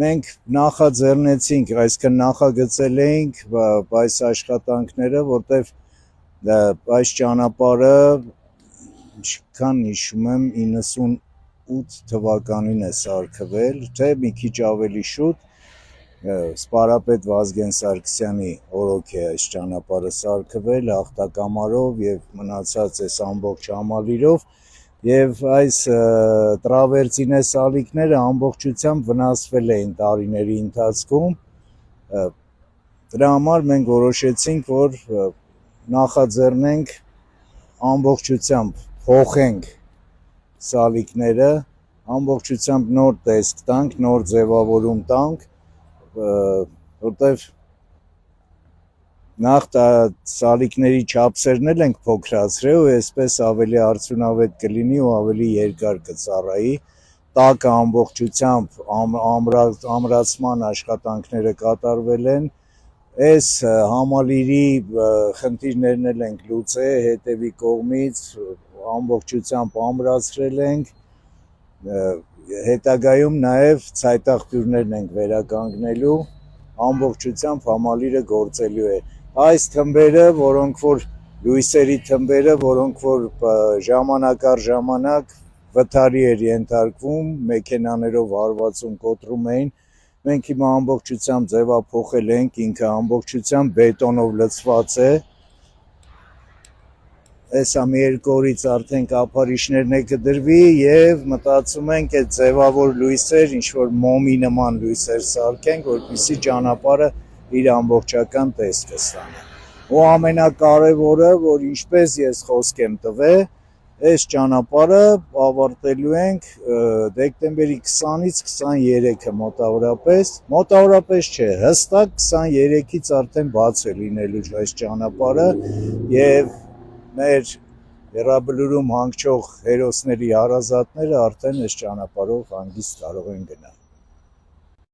Մենք նախաձեռնեցինք, այսինքն նախագծել էինք այս աշխատանքները, որտեվ այս ճանապարհը, ինչքան հիշում եմ, 98 թվականին է սարքվել, թե մի քիչ ավելի շուտ, սպարապետ Վազգեն Սարգսյանի օրոք է այս ճանապարհը սարքվել ախտակամարով եւ մնացած այս ամբողջ համալիրով, եւ այս տրավերտինե սալիկները ամբողջությամբ վնասվել էին տարիների ընթացքում, դրա համար մենք որոշեցինք, որ նախաձեռնենք ամբողջությամբ փոխենք սալիկները, ամբողջությամբ նոր տեսք տանք, նոր ձևավորում տանք, որտեվ նախ սալիկների չափսերն էլ ենք փոքրացրել ու այսպես ավելի արդյունավետ կլինի ու ավելի երկար կծառայի, տակը ամբողջությամբ ամրացման աշխատանքները կատարվել են, այս համալիրի խնդիրներն էլ ենք լուծել, հետևի կողմից ամբողջությամբ ամրացրել ենք, հետագայում նաև ցայտաղբյուրներն ենք վերականգնելու, ամբողջությամբ համալիրը գործելու է։ Այս թմբերը, որոնք որ լույսերի թմբերը, որոնք որ ժամանակ առ ժամանակ վթարի էր ենթարկվում, մեքենաներով հարվածում կոտրում էին, մենք հիմա ամբողջությամբ ձևափոխել ենք, ինքը ամբողջությամբ բետոնով լցված է, Էսա մի երկու օրից արդեն կափարիչներն է կդրվի եւ մտածում ենք այդ ձևավոր լույսեր, ինչ որ մոմի նման լույսեր սարքենք, որպեսզի ճանապարհը իր ամբողջական տեսքը ստանա։ Ու ամենակարևորը, որ ինչպես ես խոսք եմ տվել, այս ճանապարհը ավարտելու ենք դեկտեմբերի 20-ից 23-ը մոտավորապես չէ, հստակ 23-ից արդեն բաց է լինելու այս ճանապարհը եւ մեր Եռաբլուրում հանգչող հերոսների հարազատները արդեն այս ճանապարհով հանգիստ կարող են գնալ։